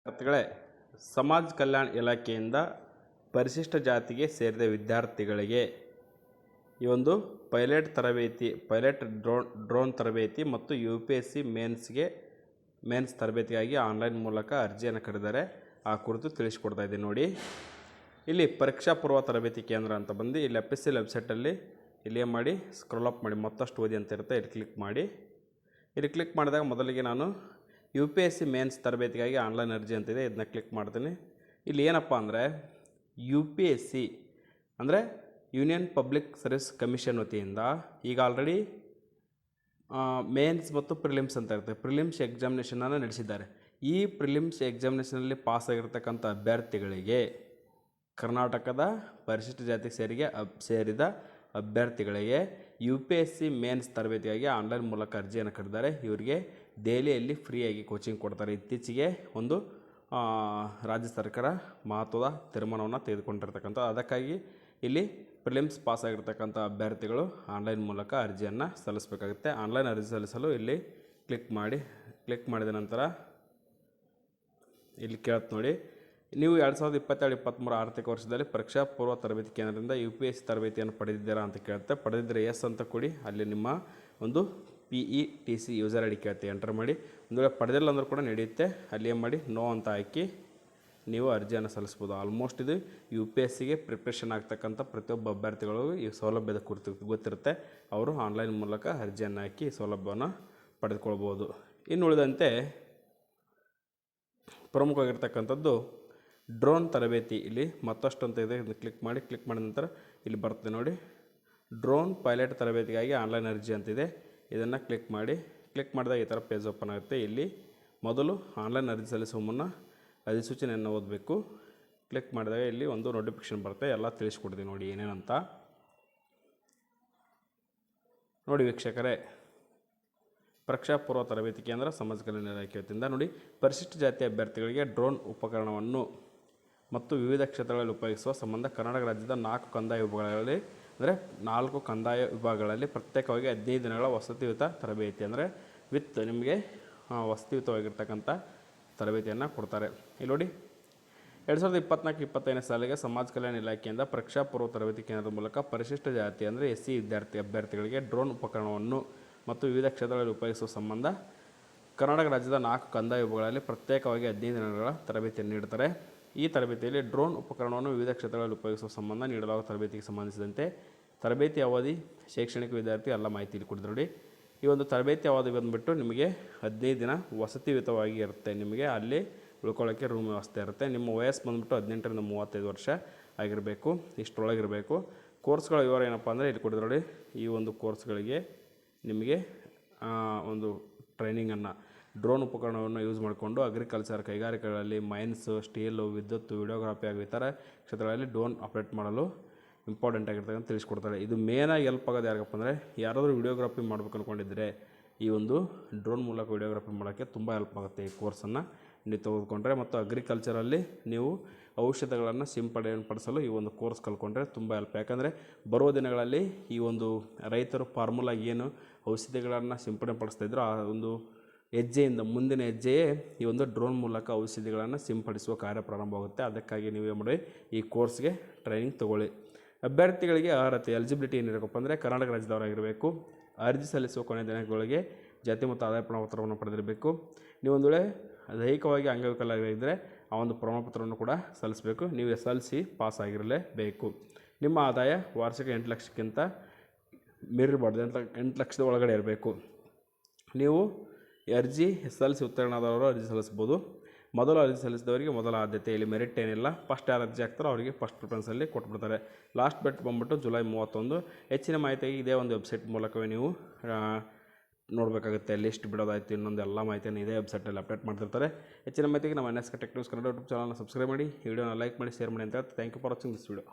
ವಿದ್ಯಾರ್ಥಿಗಳೇ, ಸಮಾಜ ಕಲ್ಯಾಣ ಇಲಾಖೆಯಿಂದ ಪರಿಶಿಷ್ಟ ಜಾತಿಗೆ ಸೇರಿದ ವಿದ್ಯಾರ್ಥಿಗಳಿಗೆ ಈ ಒಂದು ಪೈಲಟ್ ಡ್ರೋನ್ ತರಬೇತಿ ಮತ್ತು UPSC ಮೇನ್ಸ್ ತರಬೇತಿಗಾಗಿ ಆನ್ಲೈನ್ ಮೂಲಕ ಅರ್ಜಿಯನ್ನು ಕರೆದಿದ್ದಾರೆ. ಆ ಕುರಿತು ತಿಳಿಸ್ಕೊಡ್ತಾ ಇದ್ದೀನಿ ನೋಡಿ. ಇಲ್ಲಿ ಪರೀಕ್ಷಾ ಪೂರ್ವ ತರಬೇತಿ ಕೇಂದ್ರ ಅಂತ ಬಂದು ಇಲ್ಲಿ FSC ವೆಬ್ಸೈಟಲ್ಲಿ ಇಲ್ಲಿ ಏನು ಮಾಡಿ ಸ್ಕ್ರೋಲ್ ಅಪ್ ಮಾಡಿ ಮತ್ತಷ್ಟು ಓದಿ ಅಂತ ಇರುತ್ತೆ. ಇಲ್ಲಿ ಕ್ಲಿಕ್ ಮಾಡಿ. ಇಲ್ಲಿ ಕ್ಲಿಕ್ ಮಾಡಿದಾಗ ಮೊದಲಿಗೆ ನಾನು UPSC ಮೇನ್ಸ್ ತರಬೇತಿಗಾಗಿ ಆನ್ಲೈನ್ ಅರ್ಜಿ ಅಂತಿದೆ, ಇದನ್ನ ಕ್ಲಿಕ್ ಮಾಡ್ತೀನಿ. ಇಲ್ಲಿ ಏನಪ್ಪ ಅಂದರೆ UPSC ಅಂದರೆ ಯೂನಿಯನ್ ಪಬ್ಲಿಕ್ ಸರ್ವಿಸ್ ಕಮಿಷನ್ ವತಿಯಿಂದ ಈಗ ಆಲ್ರೆಡಿ ಮೇನ್ಸ್ ಮತ್ತು ಪ್ರಿಲಿಮ್ಸ್ ಅಂತ ಇರುತ್ತೆ. ಪ್ರಿಲಿಮ್ಸ್ ಎಕ್ಸಾಮಿನೇಷನನ್ನು ನಡೆಸಿದ್ದಾರೆ. ಈ ಪ್ರಿಲಿಮ್ಸ್ ಎಕ್ಸಾಮಿನೇಷನಲ್ಲಿ ಪಾಸ್ ಆಗಿರ್ತಕ್ಕಂಥ ಅಭ್ಯರ್ಥಿಗಳಿಗೆ ಕರ್ನಾಟಕದ ಪರಿಶಿಷ್ಟ ಜಾತಿಗೆ ಸೇರಿದ ಅಭ್ಯರ್ಥಿಗಳಿಗೆ UPSC ಮೇನ್ಸ್ ತರಬೇತಿಗಾಗಿ ಆನ್ಲೈನ್ ಮೂಲಕ ಅರ್ಜಿಯನ್ನು ಕರೆದಿದ್ದಾರೆ. ಇವರಿಗೆ ದೆಹಲಿಯಲ್ಲಿ ಫ್ರೀಯಾಗಿ ಕೋಚಿಂಗ್ ಕೊಡ್ತಾರೆ. ಇತ್ತೀಚೆಗೆ ಒಂದು ರಾಜ್ಯ ಸರ್ಕಾರ ಮಹತ್ವದ ತೀರ್ಮಾನವನ್ನು ತೆಗೆದುಕೊಂಡಿರ್ತಕ್ಕಂಥ, ಅದಕ್ಕಾಗಿ ಇಲ್ಲಿ ಪ್ರಿಲಿಮ್ಸ್ ಪಾಸ್ ಆಗಿರ್ತಕ್ಕಂಥ ಅಭ್ಯರ್ಥಿಗಳು ಆನ್ಲೈನ್ ಮೂಲಕ ಅರ್ಜಿಯನ್ನು ಸಲ್ಲಿಸಬೇಕಾಗುತ್ತೆ. ಆನ್ಲೈನ್ ಅರ್ಜಿ ಸಲ್ಲಿಸಲು ಇಲ್ಲಿ ಕ್ಲಿಕ್ ಮಾಡಿದ ನಂತರ ಇಲ್ಲಿ ಕೇಳುತ್ತೆ ನೋಡಿ, ನೀವು 2022-23 ಆರ್ಥಿಕ ವರ್ಷದಲ್ಲಿ ಪರೀಕ್ಷಾ ಪೂರ್ವ ತರಬೇತಿ ಕೇಂದ್ರದಿಂದ UPSC ತರಬೇತಿಯನ್ನು ಪಡೆದಿದ್ದೀರಾ ಅಂತ ಕೇಳುತ್ತೆ. ಪಡೆದಿದ್ದರೆ ಎಸ್ ಅಂತ ಕೊಡಿ. ಅಲ್ಲಿ ನಿಮ್ಮ ಒಂದು PETC ಯೂಸರ್ ID ಕೇಳುತ್ತೆ, ಎಂಟರ್ ಮಾಡಿ. ಒಂದು ವೇಳೆ ಪಡೆದಿಲ್ಲ ಅಂದರೂ ಕೂಡ ನಡೆಯುತ್ತೆ. ಅಲ್ಲಿ ಏನು ಮಾಡಿ ನೋ ಅಂತ ಹಾಕಿ ನೀವು ಅರ್ಜಿಯನ್ನು ಸಲ್ಲಿಸ್ಬೋದು. ಆಲ್ಮೋಸ್ಟ್ ಇದು UPSCಗೆ ಪ್ರಿಪ್ರೇಷನ್ ಆಗ್ತಕ್ಕಂಥ ಪ್ರತಿಯೊಬ್ಬ ಅಭ್ಯರ್ಥಿಗಳಿಗೂ ಈ ಸೌಲಭ್ಯದ ಕುರಿತು ಗೊತ್ತಿರುತ್ತೆ. ಅವರು ಆನ್ಲೈನ್ ಮೂಲಕ ಅರ್ಜಿಯನ್ನು ಹಾಕಿ ಸೌಲಭ್ಯವನ್ನು ಪಡೆದುಕೊಳ್ಬೋದು. ಇನ್ನು ಉಳಿದಂತೆ ಪ್ರಮುಖವಾಗಿರ್ತಕ್ಕಂಥದ್ದು ಡ್ರೋನ್ ತರಬೇತಿ. ಇಲ್ಲಿ ಮತ್ತಷ್ಟು ಅಂತ ಇದೆ, ಇದನ್ನು ಕ್ಲಿಕ್ ಮಾಡಿದ ನಂತರ ಇಲ್ಲಿ ಬರ್ತದೆ ನೋಡಿ, ಡ್ರೋನ್ ಪೈಲಟ್ ತರಬೇತಿಗಾಗಿ ಆನ್ಲೈನ್ ಅರ್ಜಿ ಅಂತಿದೆ. ಇದನ್ನು ಕ್ಲಿಕ್ ಮಾಡಿದಾಗ ಈ ಥರ ಪೇಜ್ ಓಪನ್ ಆಗುತ್ತೆ. ಇಲ್ಲಿ ಮೊದಲು ಆನ್ಲೈನ್ ಅರ್ಜಿ ಸಲ್ಲಿಸುವ ಮುನ್ನ ಅಧಿಸೂಚನೆಯನ್ನು ಓದಬೇಕು. ಕ್ಲಿಕ್ ಮಾಡಿದಾಗ ಇಲ್ಲಿ ಒಂದು ನೋಟಿಫಿಕೇಷನ್ ಬರುತ್ತೆ, ಎಲ್ಲ ತಿಳಿಸ್ಕೊಡ್ತೀನಿ ನೋಡಿ ಏನೇನಂತ. ನೋಡಿ ವೀಕ್ಷಕರೇ, ಪರೀಕ್ಷಾ ಪೂರ್ವ ತರಬೇತಿ ಕೇಂದ್ರ ಸಮಾಜ ಕಲ್ಯಾಣ ಇಲಾಖೆ ವತಿಯಿಂದ ನೋಡಿ, ಪರಿಶಿಷ್ಟ ಜಾತಿ ಅಭ್ಯರ್ಥಿಗಳಿಗೆ ಡ್ರೋನ್ ಉಪಕರಣವನ್ನು ಮತ್ತು ವಿವಿಧ ಕ್ಷೇತ್ರಗಳಲ್ಲಿ ಉಪಯೋಗಿಸುವ ಸಂಬಂಧ ಕರ್ನಾಟಕ ರಾಜ್ಯದ 4 ಕಂದಾಯ ವಿಭಾಗಗಳಲ್ಲಿ ಪ್ರತ್ಯೇಕವಾಗಿ 15 ದಿನಗಳ ವಸತಿಯುತ ತರಬೇತಿ, ಅಂದರೆ ನಿಮಗೆ ವಸತಿಯುತವಾಗಿರ್ತಕ್ಕಂಥ ತರಬೇತಿಯನ್ನು ಕೊಡ್ತಾರೆ. ಇಲ್ಲಿ ನೋಡಿ, 2024-25ನೇ ಸಾಲಿಗೆ ಸಮಾಜ ಕಲ್ಯಾಣ ಇಲಾಖೆಯಿಂದ ಪರೀಕ್ಷಾ ಪೂರ್ವ ತರಬೇತಿ ಕೇಂದ್ರದ ಮೂಲಕ ಪರಿಶಿಷ್ಟ ಜಾತಿ ಅಂದರೆ SC ಅಭ್ಯರ್ಥಿಗಳಿಗೆ ಡ್ರೋನ್ ಉಪಕರಣವನ್ನು ಮತ್ತು ವಿವಿಧ ಕ್ಷೇತ್ರಗಳಲ್ಲಿ ಉಪಯೋಗಿಸುವ ಸಂಬಂಧ ಕರ್ನಾಟಕ ರಾಜ್ಯದ 4 ಕಂದಾಯ ವಿಭಾಗಗಳಲ್ಲಿ ಪ್ರತ್ಯೇಕವಾಗಿ 15 ದಿನಗಳ ತರಬೇತಿಯನ್ನು ನೀಡುತ್ತಾರೆ. ಈ ತರಬೇತಿಯಲ್ಲಿ ಡ್ರೋನ್ ಉಪಕರಣವನ್ನು ವಿವಿಧ ಕ್ಷೇತ್ರಗಳಲ್ಲಿ ಉಪಯೋಗಿಸುವ ಸಂಬಂಧ ನೀಡಲಾಗುವ ತರಬೇತಿಗೆ ಸಂಬಂಧಿಸಿದಂತೆ ತರಬೇತಿ ಅವಧಿ, ಶೈಕ್ಷಣಿಕ ವಿದ್ಯಾರ್ಥಿ ಎಲ್ಲ ಮಾಹಿತಿ ಇಲ್ಲಿ ಕೊಡ್ತಾರೆ ನೋಡಿ. ಈ ಒಂದು ತರಬೇತಿ ಅವಧಿ ಬಂದುಬಿಟ್ಟು ನಿಮಗೆ 15 ದಿನ ವಸತಿಯುತವಾಗಿ ಇರುತ್ತೆ. ನಿಮಗೆ ಅಲ್ಲಿ ಉಳ್ಕೊಳ್ಳೋಕ್ಕೆ ರೂಮ್ ವ್ಯವಸ್ಥೆ ಇರುತ್ತೆ. ನಿಮ್ಮ ವಯಸ್ಸು ಬಂದುಬಿಟ್ಟು 18ರಿಂದ 35 ವರ್ಷ ಆಗಿರಬೇಕು, ಇಷ್ಟರೊಳಗಿರಬೇಕು. ಕೋರ್ಸ್ಗಳ ವಿವರ ಏನಪ್ಪ ಅಂದರೆ ಇಲ್ಲಿ ಕೊಡ್ತಾರೆ ನೋಡಿ. ಈ ಒಂದು ಕೋರ್ಸ್ಗಳಿಗೆ ನಿಮಗೆ ಒಂದು ಟ್ರೈನಿಂಗನ್ನು ಡ್ರೋನ್ ಉಪಕರಣವನ್ನು ಯೂಸ್ ಮಾಡಿಕೊಂಡು ಅಗ್ರಿಕಲ್ಚರ್, ಕೈಗಾರಿಕೆಗಳಲ್ಲಿ, ಮೈನ್ಸ್, ಸ್ಟೀಲು, ವಿದ್ಯುತ್, ವಿಡಿಯೋಗ್ರಾಫಿ ಹಾಗೂ ಇತರ ಕ್ಷೇತ್ರಗಳಲ್ಲಿ ಡ್ರೋನ್ ಆಪ್ರೇಟ್ ಮಾಡಲು ಇಂಪಾರ್ಟೆಂಟ್ ಆಗಿರ್ತಕ್ಕಂಥ ತಿಳಿಸ್ಕೊಡ್ತಾರೆ. ಇದು ಮೇನಾಗಿ ಹೆಲ್ಪ್ ಆಗೋದು ಯಾರಿಗಪ್ಪ ಅಂದರೆ, ಯಾರಾದರೂ ವಿಡಿಯೋಗ್ರಾಫಿ ಮಾಡ್ಬೇಕು ಅಂದ್ಕೊಂಡಿದ್ದರೆ ಈ ಒಂದು ಡ್ರೋನ್ ಮೂಲಕ ವಿಡಿಯೋಗ್ರಾಫಿ ಮಾಡೋಕ್ಕೆ ತುಂಬ ಹೆಲ್ಪ್ ಆಗುತ್ತೆ. ಈ ಕೋರ್ಸನ್ನು ನೀವು ತೆಗೆದುಕೊಂಡ್ರೆ ಮತ್ತು ಅಗ್ರಿಕಲ್ಚರಲ್ಲಿ ನೀವು ಔಷಧಗಳನ್ನು ಪಡಿಸಲು ಈ ಒಂದು ಕೋರ್ಸ್ ಕಲ್ತ್ಕೊಂಡ್ರೆ ತುಂಬ ಹೆಲ್ಪ್. ಯಾಕಂದರೆ ಬರುವ ದಿನಗಳಲ್ಲಿ ಈ ಒಂದು ರೈತರು ಫಾರ್ಮುಲಾಗಿ ಏನು ಔಷಧಿಗಳನ್ನು ಸಿಂಪಡಣೆ ಪಡಿಸ್ತಾಯಿದ್ರು, ಆ ಒಂದು ಮುಂದಿನ ಹೆಜ್ಜೆಯೇ ಈ ಒಂದು ಡ್ರೋನ್ ಮೂಲಕ ಔಷಧಿಗಳನ್ನು ಸಿಂಪಡಿಸುವ ಕಾರ್ಯ ಪ್ರಾರಂಭವಾಗುತ್ತೆ. ಅದಕ್ಕಾಗಿ ನೀವು ಏನು ಮಾಡಿ ಈ ಕೋರ್ಸ್ಗೆ ಟ್ರೈನಿಂಗ್ ತೊಗೊಳ್ಳಿ. ಅಭ್ಯರ್ಥಿಗಳಿಗೆ ಅರ್ಹತೆ, ಎಲಿಜಿಬಿಲಿಟಿ ಏನಿರಬೇಕಪ್ಪ ಅಂದರೆ ಕರ್ನಾಟಕ ರಾಜ್ಯದವರಾಗಿರಬೇಕು. ಅರ್ಜಿ ಸಲ್ಲಿಸುವ ಕೊನೆಯ ದಿನಗಳಿಗೆ ಜಾತಿ ಮತ್ತು ಆದಾಯ ಪ್ರಮಾಣಪತ್ರವನ್ನು ಪಡೆದಿರಬೇಕು. ನೀವು ಒಂದು ವೇಳೆ ದೈಹಿಕವಾಗಿ ಅಂಗವಿಕಲರಾಗಿದ್ದರೆ ಆ ಒಂದು ಪ್ರಮಾಣಪತ್ರವನ್ನು ಕೂಡ ಸಲ್ಲಿಸಬೇಕು. ನೀವು SLC ಪಾಸ್ ಆಗಿರಲೇಬೇಕು. ನಿಮ್ಮ ಆದಾಯ ವಾರ್ಷಿಕ 8 ಲಕ್ಷಕ್ಕಿಂತ ಮೀರಿರಬಾರ್ದು, 8 ಲಕ್ಷದ ಒಳಗಡೆ ಇರಬೇಕು. ನೀವು ಅರ್ಜಿ SLC ಉತ್ತೀರ್ಣರಾದವರು ಅರ್ಜಿ ಸಲ್ಲಿಸ್ಬೋದು. ಮೊದಲು ಅರ್ಜಿ ಸಲ್ಲಿಸಿದವರಿಗೆ ಮೊದಲ ಆದ್ಯತೆ, ಇಲ್ಲಿ ಮೆರಿಟ್ ಏನಿಲ್ಲ. ಫಸ್ಟ್ ಯಾರು ಅರ್ಜಿ ಹಾಕ್ತಾರೋ ಅವರಿಗೆ ಫಸ್ಟ್ ಪ್ರಿಫರೆನ್ಸಲ್ಲಿ ಕೊಟ್ಬಿಡ್ತಾರೆ. ಲಾಸ್ಟ್ ಡೇಟ್ ಬಂದುಬಿಟ್ಟು ಜುಲೈ 31. ಹೆಚ್ಚಿನ ಮಾಹಿತಿಗೆ ಇದೇ ಒಂದು ವೆಬ್ಸೈಟ್ ಮೂಲಕವೇ ನೀವು ನೋಡಬೇಕಾಗುತ್ತೆ. ಲಿಸ್ಟ್ ಬಿಡೋದಾಯಿತು, ಇನ್ನೊಂದು ಎಲ್ಲ ಮಾಹಿತಿಯನ್ನು ಇದೇ ವೆಬ್ಸೈಟಲ್ಲಿ ಅಪ್ಡೇಟ್ ಮಾಡ್ತಿರ್ತಾರೆ. ಹೆಚ್ಚಿನ ಮಾಹಿತಿಗೆ ನಮ್ಮ NSK tech news Kannada YouTube ಚಾನಲ್ನ ಸಬ್ಸ್ಕ್ರೈಬ್ ಮಾಡಿ, ಈ ವಿಡಿಯೋನ ಲೈಕ್ ಮಾಡಿ, ಶೇರ್ ಮಾಡಿ ಅಂತ ಹೇಳ್ತಾ thank you for watching this video.